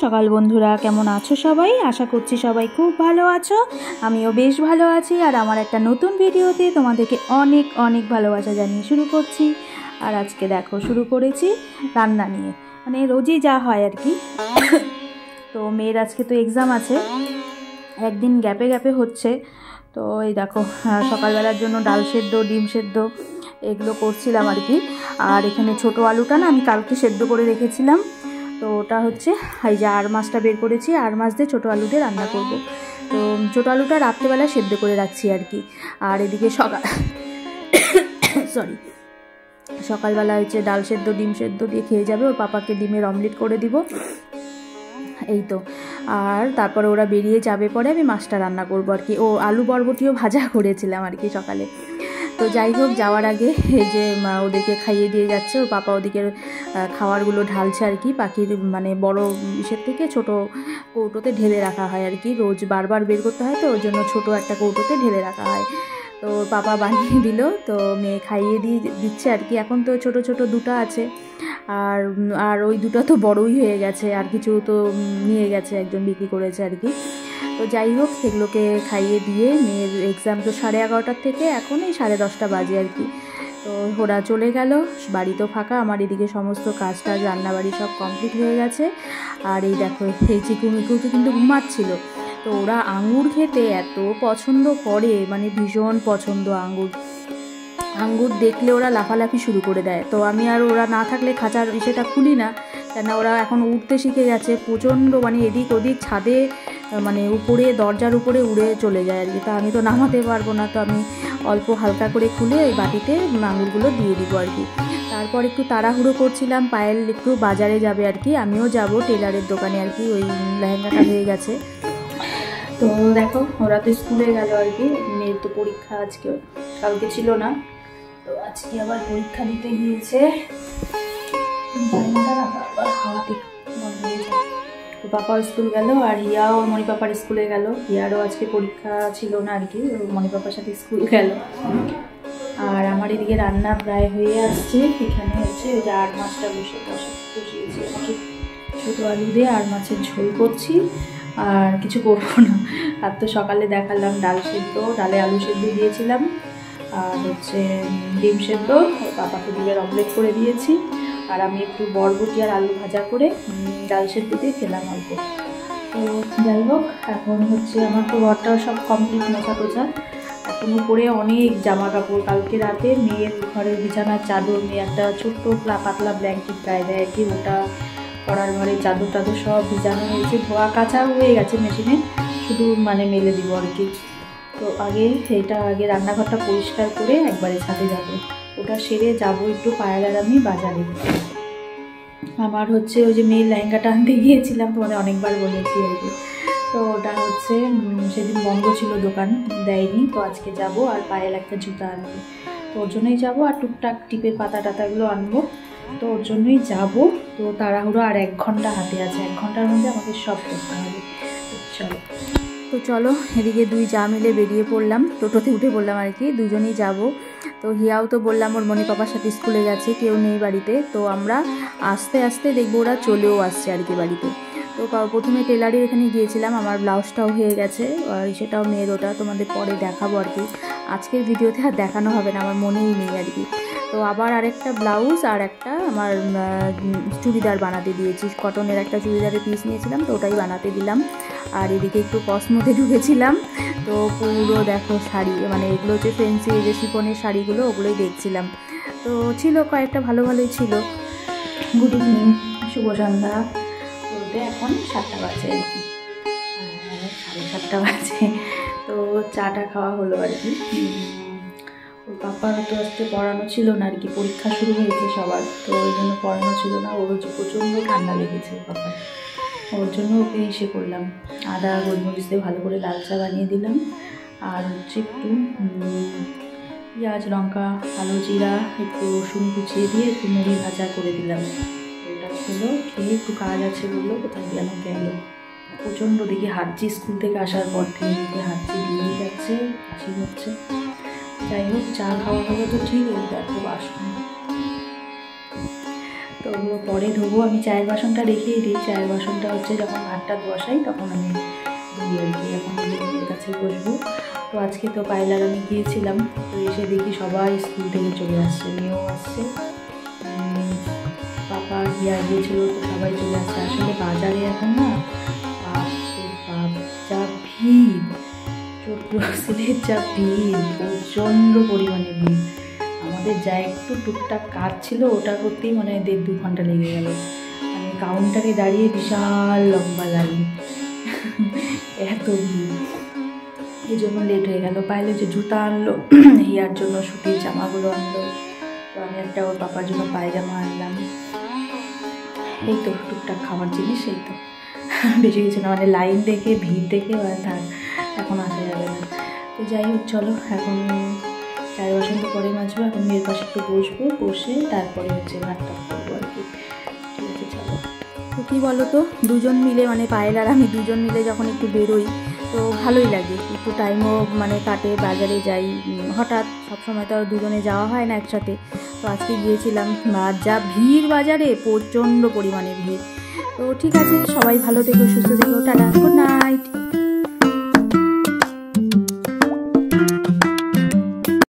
সকাল বন্ধুরা, কেমন আছো সবাই? আশা করছি সবাই খুব ভালো আছো। আমিও বেশ ভালো আছি। আর আমার একটা নতুন ভিডিওতে তোমাদেরকে অনেক অনেক ভালোবাসা জানিয়ে শুরু করছি। আর আজকে দেখো শুরু করেছি রান্না নিয়ে, মানে রোজই যা হয় আর কি। তো মেয়ের আজকে তো এক্সাম আছে, একদিন গ্যাপে গ্যাপে হচ্ছে। তো এই দেখো সকালবেলার জন্য ডাল সেদ্ধ, ডিম সেদ্ধ এগুলো করছিলাম আর কি। আর এখানে ছোটো আলুটা না আমি কালকে সেদ্ধ করে রেখেছিলাম, তো ওটা হচ্ছে এই যে আর মাছটা বের করেছি, আর মাছ দিয়ে ছোটো আলু দিয়ে রান্না করব। তো ছোটো আলুটা রাত্রেবেলা সেদ্ধ করে রাখছি আর কি। আর এদিকে সকালবেলা হচ্ছে ডাল সেদ্ধ, ডিম সেদ্ধ দিয়ে খেয়ে যাবে। ওর পাপাকে ডিমের অমলেট করে দিব, এই তো। আর তারপরে ওরা বেরিয়ে যাবে, পরে আমি মাছটা রান্না করবো আর কি। ও আলু বরবটিও ভাজা করেছিলাম আর কি সকালে। তো যাই হোক, যাওয়ার আগে এই যে ওদেরকে খাইয়ে দিয়ে যাচ্ছে, ওর পাপা ওদিকে খাবারগুলো ঢালছে আর কি। পাখির মানে বড় ইসের থেকে ছোট কৌটোতে ঢেলে রাখা হয় আর কি, রোজ বারবার বের করতে হয়, তো ওই জন্য ছোটো একটা কৌটোতে ঢেলে রাখা হয়। তো ওর পাপা বানিয়ে দিল, তো মেয়ে খাইয়ে দিচ্ছে আর কি। এখন তো ছোট ছোট দুটো আছে, আর আর ওই দুটো তো বড়ই হয়ে গেছে, আর কিছু তো নিয়ে গেছে, একজন বিক্রি করেছে আর কি। তো যাই হোক, সেগুলোকে খাইয়ে দিয়ে মেয়ের এক্সাম তো 11:30 থেকে, এখন এই 10:30 বাজে আর কি। তো ওরা চলে গেল, বাড়ি তো ফাঁকা। আমার এদিকে সমস্ত কাজ টাজ রান্নাবাড়ি সব কমপ্লিট হয়ে গেছে। আর এই দেখো, এই চিকু মিকু কিন্তু ঘুমাচ্ছিল। তো ওরা আঙুর খেতে এত পছন্দ করে, মানে ভীষণ পছন্দ আঙ্গুর দেখলে ওরা লাফালাফি শুরু করে দেয়। তো আমি আর ওরা না থাকলে খাঁচার সেটা খুলি না, কেন ওরা এখন উঠতে শিখে গেছে প্রচণ্ড, মানে এদিক ওদিক ছাদে, মানে উপরে দরজার উপরে উড়ে চলে যায় আর কি। তা আমি তো নামাতে পারবো না, তো আমি অল্প হালকা করে খুলে ওই বাটিতে আঙুরগুলো দিয়ে দিব আর কি। তারপর একটু তাড়াহুড়ো করছিলাম, পায়েল একটু বাজারে যাবে আর কি, আমিও যাব টেলারের দোকানে আর কি, ওই লেহেঙ্গাটা হয়ে গেছে। তো দেখো, ওরা তো স্কুলে গেল আর কি। মেয়ের তো পরীক্ষা আজকে, কালকে ছিল না, তো আজকে আবার পরীক্ষা দিতে গিয়েছে। পাপা স্কুল গেল, আর হিয়াও মণি পাপার স্কুলে গেল। হিয়ারও আজকে পরীক্ষা ছিল না আর কি, মণি পাপার সাথে স্কুল গেল। আর আমার এদিকে রান্না প্রায় হয়ে আসছে। এখানে হচ্ছে ওই যে আর মাছটা বসিয়েছি, আমাকে ছোটো আলু দিয়ে আর মাছের ঝোল করছি, আর কিছু করবো না। আর তো সকালে দেখালাম ডাল সেদ্ধ, ডালে আলু সেদ্ধ দিয়েছিলাম, আর হচ্ছে ডিম সেদ্ধ, পাপাকে ডিমের অমলেট করে দিয়েছি। আর আমি একটু বরবটি আর আলু ভাজা করে ডাল সেদ্ধ দিয়ে খেলাম অল্প। তো যাই হোক, এখন হচ্ছে আমার তো ঘরটা সব কমপ্লিট, মোছা টোছা। এখন উপরে অনেক জামা কাপড়, কালকে রাতে মেয়ের ঘরের বিছানার চাদর, মেয়ে একটা ছোট্ট পাতলা ব্ল্যাঙ্কেট গায়ে দেয় আর কি, ওটা পড়ার ঘরে চাদর টাদর সব ভিজানো হয়েছে, ধোয়া কাচা হয়ে গেছে মেশিনে, শুধু মানে মেলে দিব আর কি। তো আগে রান্নাঘরটা পরিষ্কার করে একবারে ছাদে যাবো, ওটা সেরে যাবো একটু পায়েল আর আমি বাজারে। আমার হচ্ছে ওই যে মেয়ের লেহেঙ্গাটা আনতে গিয়েছিলাম, তোমাদের অনেকবার বলেছি আর কি। তো ওটা হচ্ছে সেদিন বন্ধ ছিল, দোকান দেয়নি, তো আজকে যাব। আর পায়েল একটা জুতা আনবো, তো ওর জন্যই যাবো। আর টুকটাক টিপের পাতা টাতাগুলো আনবো, তো ওর জন্যই যাবো। তো তাড়াহুড়ো, আর 1 ঘন্টা হাতে আছে, 1 ঘন্টার মধ্যে আমাকে সব করতে হবে। তো চলো, এদিকে দুই যা মিলে বেরিয়ে পড়লাম, টোটোতে উঠে পড়লাম আর কি, দুজনেই যাব। তো হিয়াও তো বললাম ওর মণি পাপার সাথে স্কুলে গেছে, কেউ নেই বাড়িতে। তো আমরা আস্তে আস্তে দেখবো ওরা চলেও আসছে আর কি বাড়িতে। তো প্রথমে টেলারের এখানে গিয়েছিলাম, আমার ব্লাউজটাও হয়ে গেছে, আর সেটাও মেয়ের, ওটা তোমাদের পরে দেখাবো আর কি। আজকের ভিডিওতে আর দেখানো হবে না, আমার মনেই নেই আর কি। তো আবার আরেকটা ব্লাউজ আর একটা আমার চুড়িদার বানাতে দিয়েছি, কটনের একটা চুড়িদারের পিস নিয়েছিলাম, তো ওটাই বানাতে দিলাম। আর এদিকে একটু কসমোতে ঢুকেছিলাম, তো পুরো দেখো শাড়ি, মানে এগুলো হচ্ছে ফেন্সি যে শিফনের শাড়িগুলো, ওগুলোই দেখছিলাম। তো ছিল কয়েকটা, ভালোই ছিল। গুড ইভিনিং, শুভ সন্ধ্যা। বলতে এখন 7টা বাজে আর কি, 7:30 বাজে। তো চাটা খাওয়া হলো আর কি। ওর পাপার তো আজকে পড়ানো ছিল না আর কি, পরীক্ষা শুরু হয়েছে সবার, তো ওই জন্য পড়ানো ছিল না। ওর হচ্ছে প্রচণ্ড ঠান্ডা লেগেছে পাপার, ওর জন্য ওকে এসে করলাম আদা গোলমরিচ দিয়ে ভালো করে লাল চা বানিয়ে দিলাম। আর হচ্ছে একটু পেঁয়াজ লঙ্কা কালো জিরা একটু রসুন কুচিয়ে দিয়ে একটু মুড়ি ভাজা করে দিলাম। ওটা খেলো, খেয়ে একটু কাজ আছে বললো, কোথায় যেন গেল। প্রচণ্ড দিকে হাঁটছি, স্কুল থেকে আসার পর থেকে দিকে হাঁটছি, দিয়ে যাচ্ছে, কাশি হচ্ছে। যাই হোক, চা খাওয়া হলো তো ঠিক, এই দেখো বাসন। তো ওগুলো পরে ধোবো। আমি চায়ের বাসনটা রেখেই দিই, চায়ের বাসনটা হচ্ছে যখন ভাতটা বসাই তখন আমি ধুই আর কি। এখন মেয়ের কাছে বসবো। তো আজকে তো পায়লার আমি গিয়েছিলাম, তো এসে দেখি সবাই স্কুল থেকে চলে আসছে, মেয়েও আসছে, পাপা হিয়া গিয়েছিলো, তো সবাই চলে আসছে। আসলে বাজারে এখন না যা ভিড়, চৈত্র যা ভিড়, প্রচণ্ড পরিমাণে ভিড়। আমাদের যা একটু টুকটাক কাজ ছিল ওটা করতেই মানে 1.5-2 ঘন্টা লেগে গেল। মানে কাউন্টারে দাঁড়িয়ে বিশাল লম্বা লাইন, এত ভিড়, এই জন্য লেট হয়ে গেল। পাইলে যে জুতা আনলো, হিয়ার জন্য সুতির জামাগুলো আনলো, তো আমি একটা ওর পাপার জন্য পায়জামা আনলাম। এই তো টুকটাক খাবার জিনিস, এই তো বেশি কিছু না। মানে লাইন দেখে ভিড় দেখে থাক, এখন আসা যাবে না। তো যাই হোক, চলো এখন চায়ের বাসন তো পরে মাজবো, এখন মেয়ের পাশে একটু বসবো, বসে তারপরে হচ্ছে ভাতটা করবো আর কি। ঠিক আছে, চলো। তো কী বলো তো, দুজন মিলে মানে পায়েল আর আমি দুজন মিলে যখন একটু বেরোই তো ভালোই লাগে, একটু টাইমও মানে কাটে, বাজারে যাই হঠাৎ, সবসময় তো আর দুজনে যাওয়া হয় না একসাথে। তো আজকে গিয়েছিলাম, আর যা ভিড় বাজারে, প্রচণ্ড পরিমাণে ভিড়। তো ঠিক আছে, সবাই ভালো থেকো, সুস্থ থেকো, টাটা, গুড নাইট।